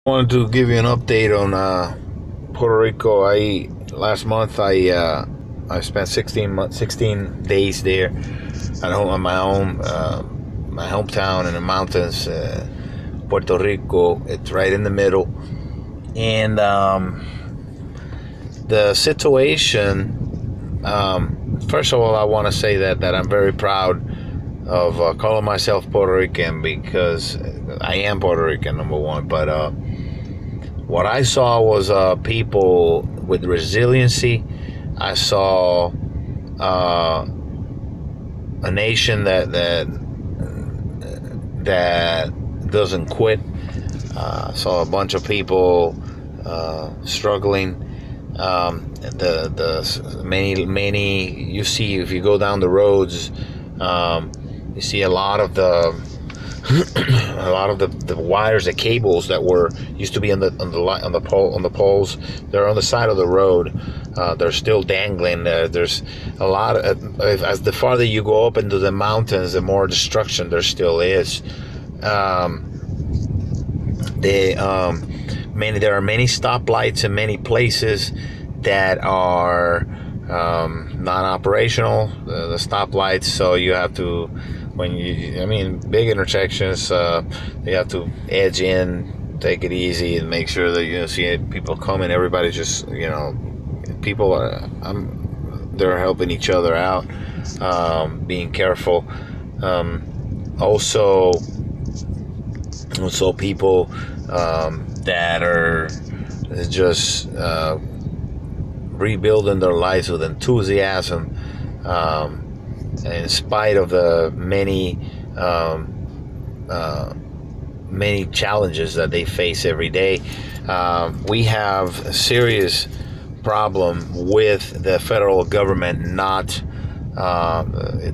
Wanted to give you an update on Puerto Rico. I last month I spent 16 days there at home on my hometown in the mountains, Puerto Rico. It's right in the middle, and the situation. First of all, I want to say that I'm very proud of calling myself Puerto Rican because I am Puerto Rican, number one, but. What I saw was people with resiliency. I saw a nation that doesn't quit. I saw a bunch of people struggling. The many you see if you go down the roads, you see a lot of the wires, the cables that were used to be on the poles. They're on the side of the road. They're still dangling. There's a lot as the farther you go up into the mountains, the more destruction there still is. There are many stoplights in many places that are not operational. The stoplights, so you have to. Big intersections, you have to edge in, take it easy, and make sure that you see people coming. Everybody just, people are, they're helping each other out, being careful. Also, people that are just rebuilding their lives with enthusiasm. In spite of the many challenges that they face every day, we have a serious problem with the federal government not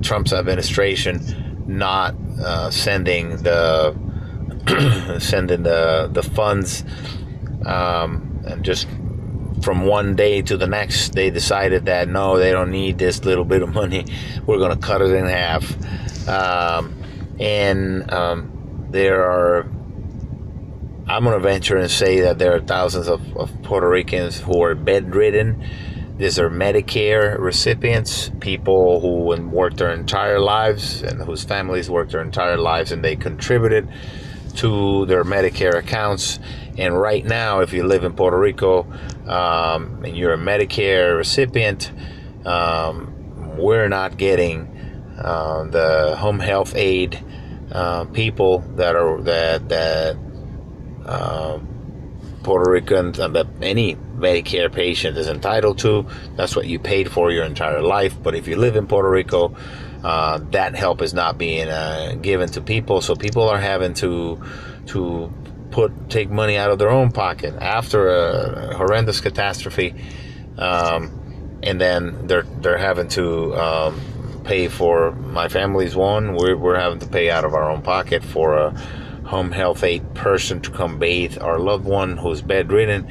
Trump's administration not sending the funds, and just from one day to the next, they decided that no, they don't need this little bit of money. We're going to cut it in half. I'm going to venture and say that there are thousands of Puerto Ricans who are bedridden. These are Medicare recipients, people who worked their entire lives and whose families worked their entire lives, and they contributed to their Medicare accounts. And right now, if you live in Puerto Rico and you're a Medicare recipient, we're not getting the home health aid people that Puerto Ricans, that any Medicare patient is entitled to. That's what you paid for your entire life. But if you live in Puerto Rico, that help is not being given to people. So people are having to take money out of their own pocket after a horrendous catastrophe, and then they're having to pay for my family's one. We're having to pay out of our own pocket for a home health aid person to come bathe our loved one who's bedridden,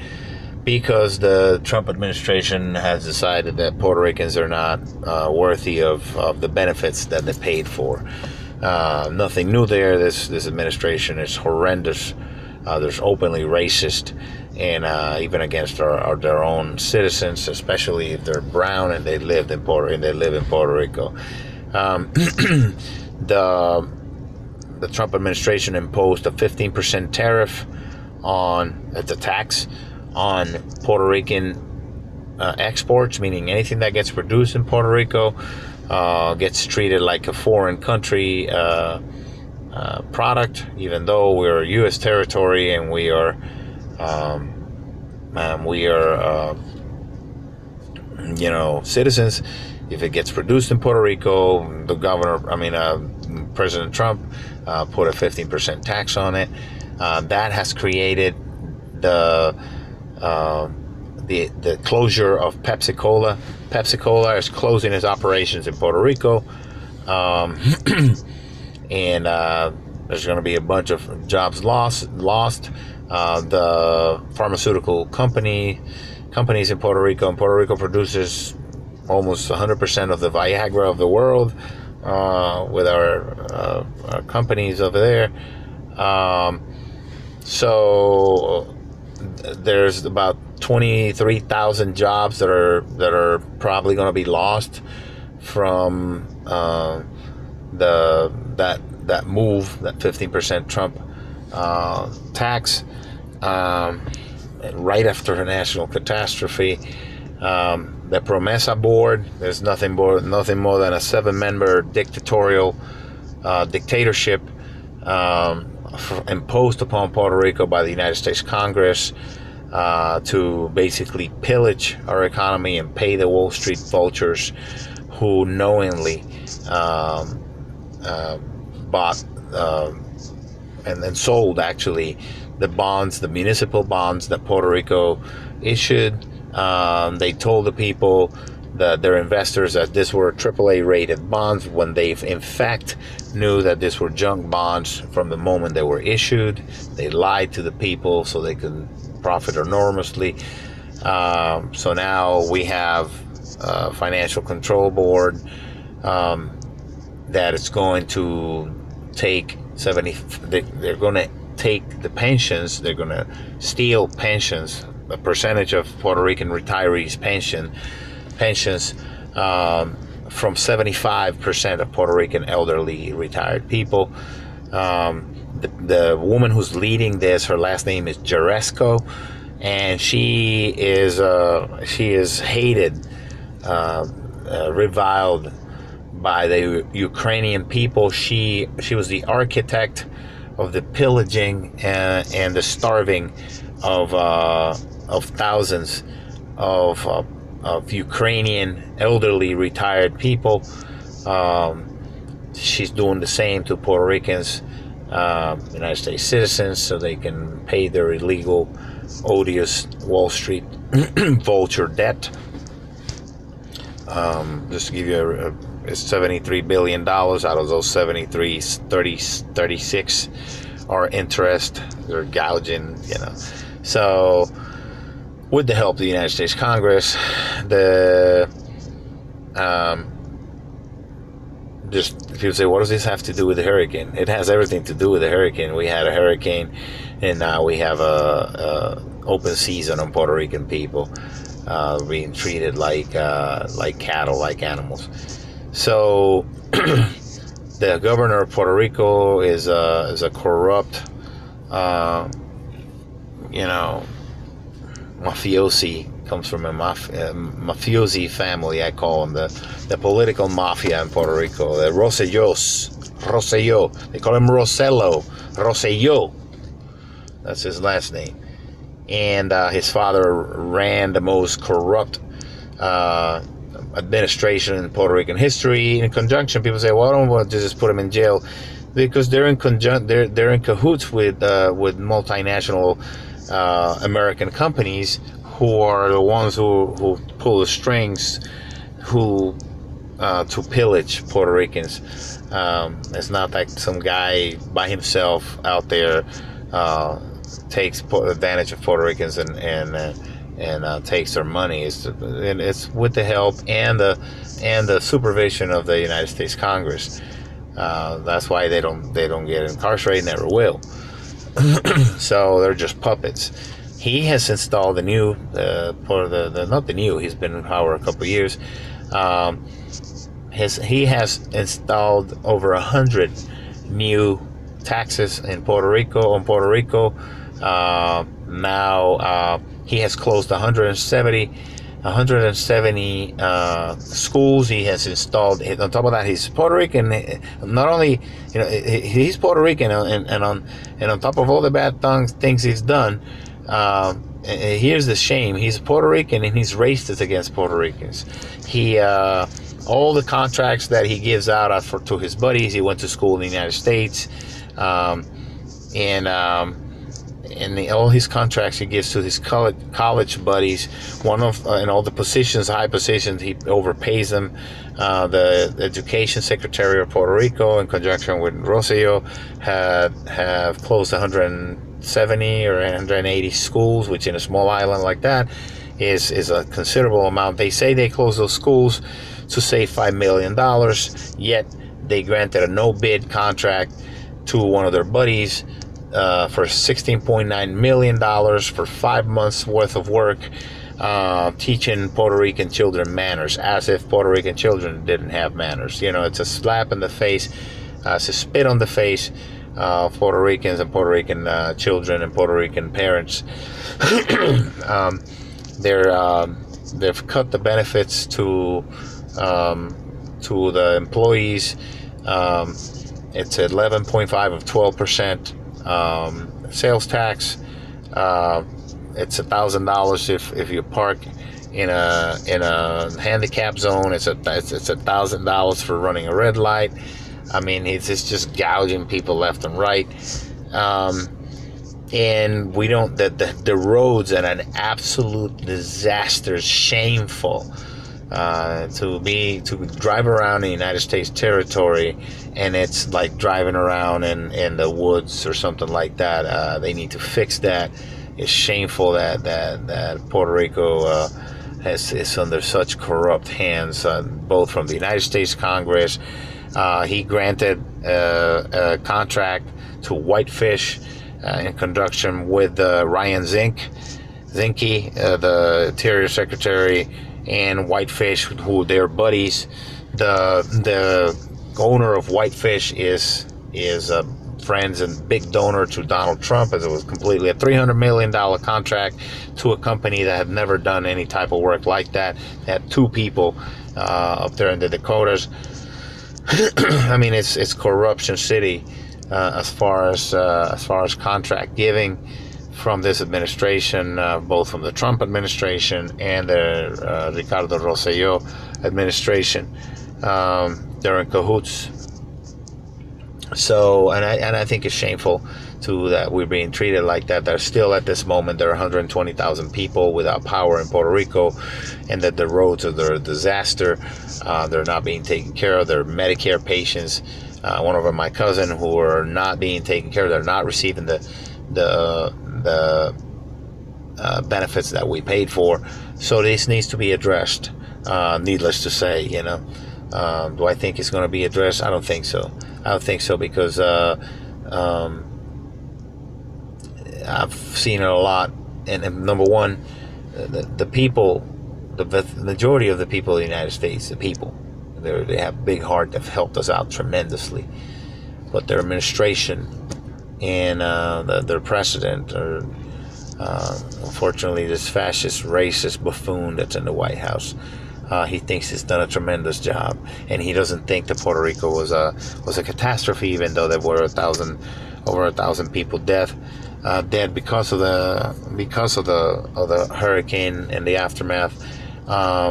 because the Trump administration has decided that Puerto Ricans are not worthy of the benefits that they paid for. Nothing new there. This administration is horrendous. There's openly racist, and even against their own citizens, especially if they're brown and they live in Puerto Rico. The Trump administration imposed a 15% tariff it's a tax on Puerto Rican exports, meaning anything that gets produced in Puerto Rico gets treated like a foreign country product, even though we're U.S. territory and we are citizens. If it gets produced in Puerto Rico, President Trump put a 15% tax on it. That has created the closure of Pepsi Cola. Pepsi Cola is closing its operations in Puerto Rico, and there's going to be a bunch of jobs lost. The pharmaceutical companies in Puerto Rico, and Puerto Rico produces almost 100% of the Viagra of the world, with our companies over there. So there's about 23,000 jobs that are probably going to be lost from that move, that 15% Trump tax, right after a national catastrophe. The Promesa board, there's nothing more than a 7-member dictatorial dictatorship imposed upon Puerto Rico by the United States Congress to basically pillage our economy and pay the Wall Street vultures who knowingly bought and then sold, actually, the bonds, the municipal bonds that Puerto Rico issued. They told the people, their investors, that these were AAA rated bonds when they in fact knew that these were junk bonds from the moment they were issued. They lied to the people so they could profit enormously. So now we have a financial control board that is going to take they're going to take the pensions, they're going to steal pensions, a percentage of Puerto Rican retirees' pensions from 75% of Puerto Rican elderly retired people. The woman who's leading this, her last name is Jaresco, and she is hated, reviled by the Ukrainian people. She was the architect of the pillaging and the starving of thousands of Ukrainian elderly retired people. She's doing the same to Puerto Ricans, United States citizens, so they can pay their illegal, odious Wall Street vulture debt. Just to give you it's $73 billion. Out of those 73, 36 are interest. They're gouging, So, with the help of the United States Congress, just people say, what does this have to do with the hurricane? It has everything to do with the hurricane. We had a hurricane, and now we have a open season on Puerto Rican people, being treated like cattle, like animals. So the governor of Puerto Rico is a corrupt, mafiosi. Comes from a mafiosi family, I call them, the political mafia in Puerto Rico, the Rosselló. They call him Rosselló. That's his last name. And his father ran the most corrupt administration in Puerto Rican history. In conjunction, people say, well, I don't want to just put him in jail, because they're in cahoots with multinational American companies who are the ones who pull the strings, to pillage Puerto Ricans. It's not like some guy by himself out there takes advantage of Puerto Ricans and takes their money. It's with the help and the supervision of the United States Congress. That's why they don't get incarcerated, never will. So they're just puppets. He has installed he's been in power a couple of years. He has installed over 100 new taxes on Puerto Rico. Now he has closed 170 schools. He has installed. On top of that, he's Puerto Rican. Not only, he's Puerto Rican, and on top of all the bad things he's done. Here's the shame: he's Puerto Rican and he's racist against Puerto Ricans. He all the contracts that he gives out to his buddies. He went to school in the United States, and all his contracts he gives to his college buddies. In all the positions, high positions, he overpays them. The Education Secretary of Puerto Rico, in conjunction with Rosselló, have closed 170 or 180 schools, which in a small island like that is a considerable amount. They say they closed those schools to save $5 million, yet they granted a no-bid contract to one of their buddies for $16.9 million for 5 months worth of work, teaching Puerto Rican children manners, as if Puerto Rican children didn't have manners. It's a slap in the face, it's a spit on the face of Puerto Ricans and Puerto Rican children and Puerto Rican parents. They've cut the benefits to the employees. It's 11.5 of 12% sales tax. It's $1,000 if you park in a handicap zone. It's $1,000 for running a red light. I mean, it's just gouging people left and right. And we don't. The roads are an absolute disaster. Shameful. To drive around in the United States territory, and it's like driving around in the woods or something like that. They need to fix that. It's shameful that Puerto Rico is under such corrupt hands, both from the United States Congress. He granted a contract to Whitefish in conjunction with Ryan Zinke, the Interior Secretary, and Whitefish, who they're buddies. The owner of Whitefish is friends and big donor to Donald Trump, as it was completely a $300 million contract to a company that had never done any type of work like that. They had 2 people up there in the Dakotas. I mean, it's corruption city as far as contract giving from this administration, both from the Trump administration and the Ricardo Rosselló administration. They're in cahoots. So, and I think it's shameful that we're being treated like that. There's still, at this moment, there are 120,000 people without power in Puerto Rico, and that the roads are a disaster. They're not being taken care of. They're Medicare patients. One of them, my cousin, who are not being taken care of. They're not receiving the benefits that we paid for. So this needs to be addressed. Needless to say, do I think it's going to be addressed? I don't think so. I don't think so, because I've seen it a lot. And number one, the people, the majority of the people in the United States, the people, they have a big heart. They've helped us out tremendously. But their administration and their president are, unfortunately, this fascist, racist buffoon that's in the White House. He thinks he's done a tremendous job, and he doesn't think that Puerto Rico was a catastrophe, even though there were over 1,000 people dead because of the hurricane and the aftermath,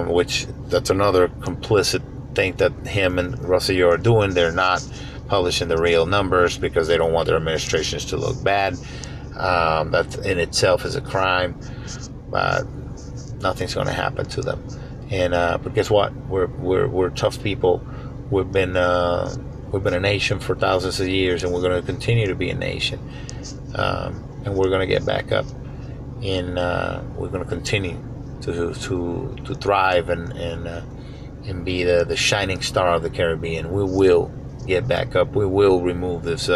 which that's another complicit thing that him and Rosselló are doing. They're not publishing the real numbers because they don't want their administrations to look bad. That in itself is a crime. Nothing's going to happen to them. And but guess what? We're tough people. We've been a nation for thousands of years, and we're going to continue to be a nation. And we're going to get back up, and we're going to continue to thrive and be the shining star of the Caribbean. We will get back up. We will remove this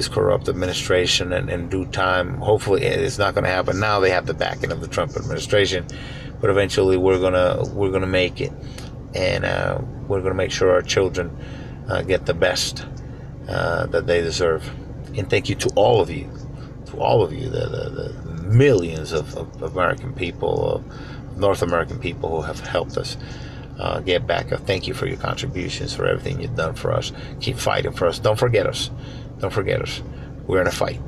corrupt administration in due time. Hopefully, it's not going to happen now. They have the backing of the Trump administration. But eventually, we're gonna make it, and we're gonna make sure our children get the best that they deserve. And thank you to all of you, the millions of American people, of North American people who have helped us get back up. Thank you for your contributions, for everything you've done for us. Keep fighting for us. Don't forget us. Don't forget us. We're in a fight.